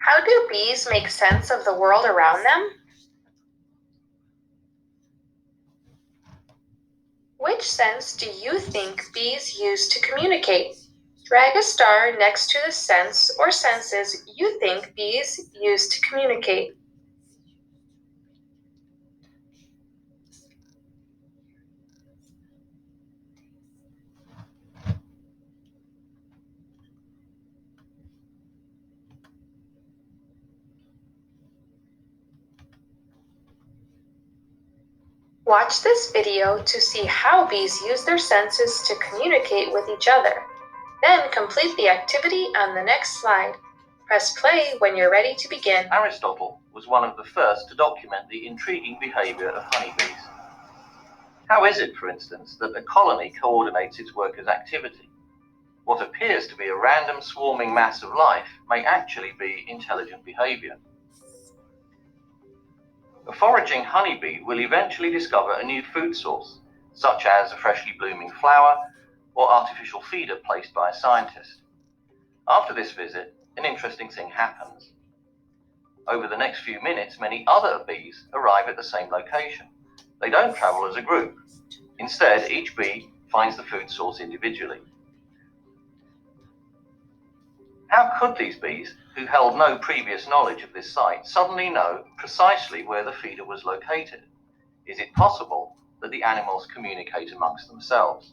How do bees make sense of the world around them? Which sense do you think bees use to communicate? Drag a star next to the sense or senses you think bees use to communicate. Watch this video to see how bees use their senses to communicate with each other. Then complete the activity on the next slide. Press play when you're ready to begin. Aristotle was one of the first to document the intriguing behavior of honeybees. How is it, for instance, that a colony coordinates its workers' activity? What appears to be a random swarming mass of life may actually be intelligent behavior. A foraging honeybee will eventually discover a new food source, such as a freshly blooming flower or artificial feeder placed by a scientist. After this visit, an interesting thing happens. Over the next few minutes, many other bees arrive at the same location. They don't travel as a group. Instead, each bee finds the food source individually. How could these bees, who held no previous knowledge of this site, suddenly know precisely where the feeder was located? Is it possible that the animals communicate amongst themselves?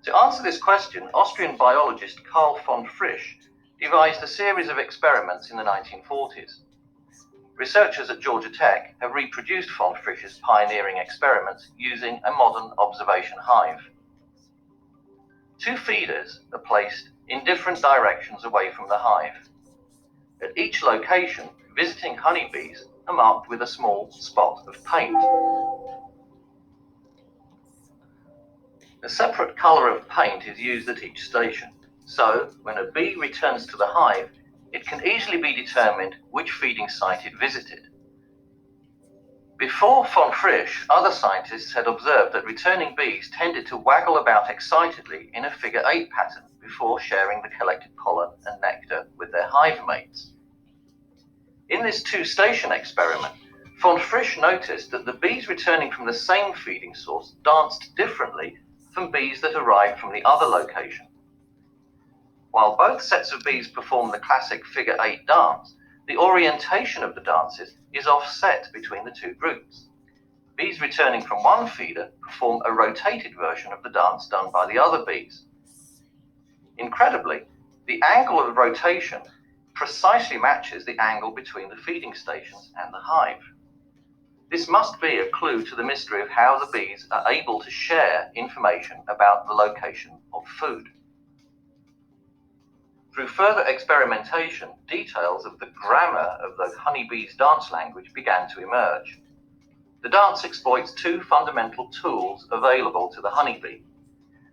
To answer this question, Austrian biologist Carl von Frisch devised a series of experiments in the 1940s. Researchers at Georgia Tech have reproduced von Frisch's pioneering experiments using a modern observation hive. Two feeders are placed in different directions away from the hive. At each location, visiting honeybees are marked with a small spot of paint. A separate color of paint is used at each station, so when a bee returns to the hive, it can easily be determined which feeding site it visited. Before von Frisch, other scientists had observed that returning bees tended to waggle about excitedly in a figure-8 pattern before sharing the collected pollen and nectar with their hive mates. In this two-station experiment, von Frisch noticed that the bees returning from the same feeding source danced differently from bees that arrived from the other location. While both sets of bees perform the classic figure-8 dance, the orientation of the dances is offset between the two groups. Bees returning from one feeder perform a rotated version of the dance done by the other bees. Incredibly, the angle of rotation precisely matches the angle between the feeding stations and the hive. This must be a clue to the mystery of how the bees are able to share information about the location of food. Through further experimentation, details of the grammar of the honeybee's dance language began to emerge. The dance exploits two fundamental tools available to the honeybee.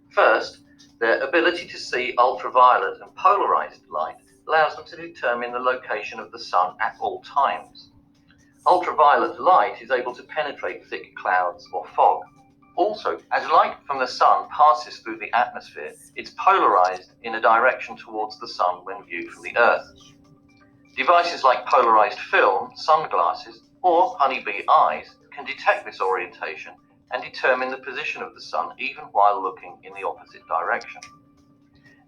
First, their ability to see ultraviolet and polarized light allows them to determine the location of the sun at all times. Ultraviolet light is able to penetrate thick clouds or fog. Also, as light from the sun passes through the atmosphere, it's polarized in a direction towards the sun when viewed from the Earth. Devices like polarized film, sunglasses, or honeybee eyes can detect this orientation and determine the position of the sun even while looking in the opposite direction.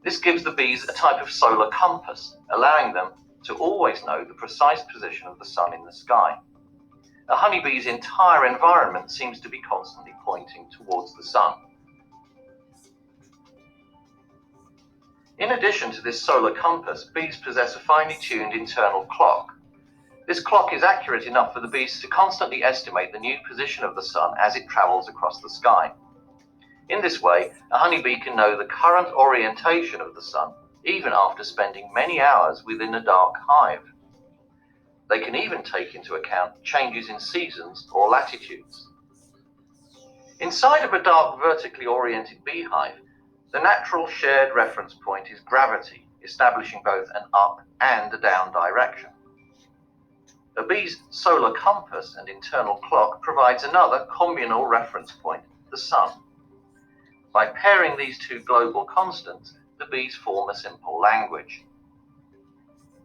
This gives the bees a type of solar compass, allowing them to always know the precise position of the sun in the sky. A honeybee's entire environment seems to be constantly pointing towards the sun. In addition to this solar compass, bees possess a finely tuned internal clock. This clock is accurate enough for the bees to constantly estimate the new position of the sun as it travels across the sky. In this way, a honeybee can know the current orientation of the sun, even after spending many hours within a dark hive. They can even take into account changes in seasons or latitudes. Inside of a dark, vertically oriented beehive, the natural shared reference point is gravity, establishing both an up and a down direction. A bee's solar compass and internal clock provides another communal reference point, the sun. By pairing these two global constants, the bees form a simple language.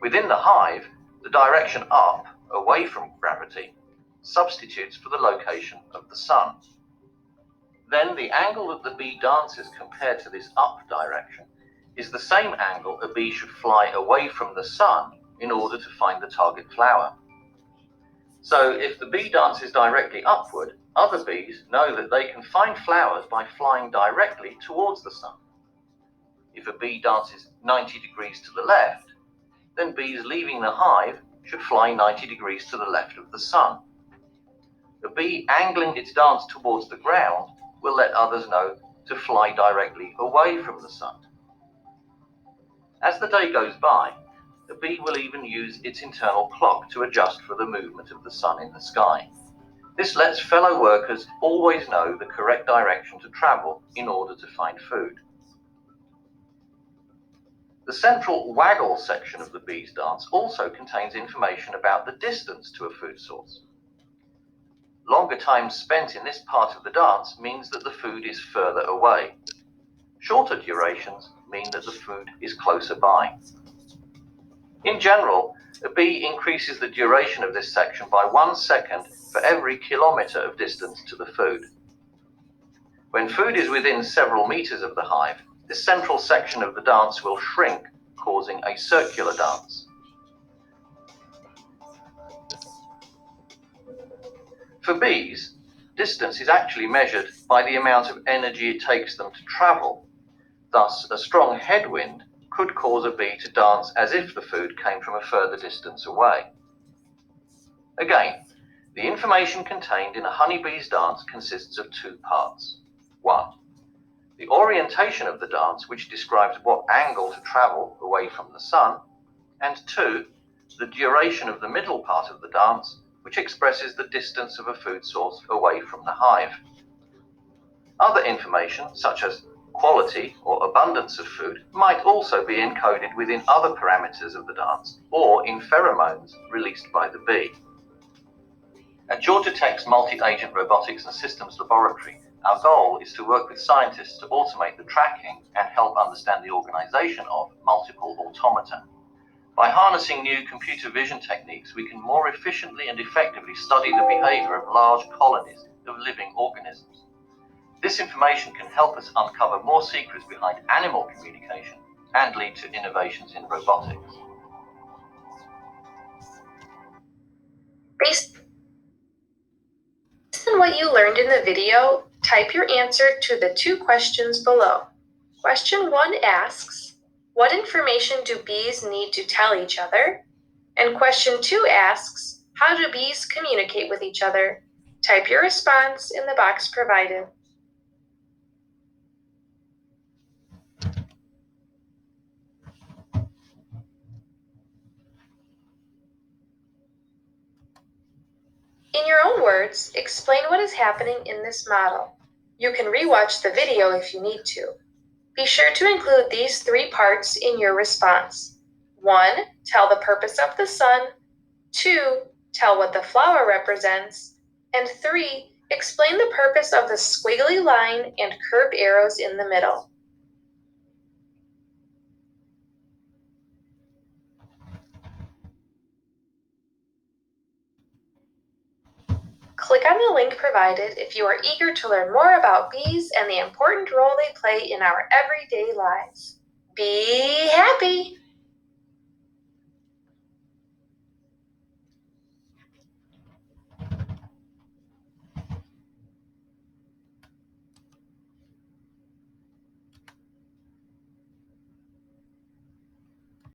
Within the hive, the direction up, away from gravity, substitutes for the location of the sun. Then the angle that the bee dances compared to this up direction is the same angle a bee should fly away from the sun in order to find the target flower. So if the bee dances directly upward, other bees know that they can find flowers by flying directly towards the sun. If a bee dances 90 degrees to the left, then bees leaving the hive should fly 90 degrees to the left of the sun. A bee angling its dance towards the ground will let others know to fly directly away from the sun. As the day goes by, the bee will even use its internal clock to adjust for the movement of the sun in the sky. This lets fellow workers always know the correct direction to travel in order to find food. The central waggle section of the bee's dance also contains information about the distance to a food source. Longer time spent in this part of the dance means that the food is further away. Shorter durations mean that the food is closer by. In general, a bee increases the duration of this section by 1 second for every kilometer of distance to the food. When food is within several meters of the hive, this central section of the dance will shrink, causing a circular dance. For bees, distance is actually measured by the amount of energy it takes them to travel. Thus, a strong headwind could cause a bee to dance as if the food came from a further distance away. Again, the information contained in a honeybee's dance consists of 2 parts. 1. The orientation of the dance, which describes what angle to travel away from the sun, and 2. The duration of the middle part of the dance, which expresses the distance of a food source away from the hive. Other information, such as quality or abundance of food, might also be encoded within other parameters of the dance or in pheromones released by the bee. At Georgia Tech's Multi-Agent Robotics and Systems Laboratory, our goal is to work with scientists to automate the tracking and help understand the organization of multiple automata. By harnessing new computer vision techniques, we can more efficiently and effectively study the behavior of large colonies of living organisms. This information can help us uncover more secrets behind animal communication and lead to innovations in robotics. Based on what you learned in the video, type your answer to the 2 questions below. Question 1 asks, what information do bees need to tell each other? And question 2 asks, how do bees communicate with each other? Type your response in the box provided. In your own words, explain what is happening in this model. You can rewatch the video if you need to. Be sure to include these 3 parts in your response. 1. Tell the purpose of the sun. 2. Tell what the flower represents. And 3. Explain the purpose of the squiggly line and curved arrows in the middle. Click on the link provided if you are eager to learn more about bees and the important role they play in our everyday lives. Be happy!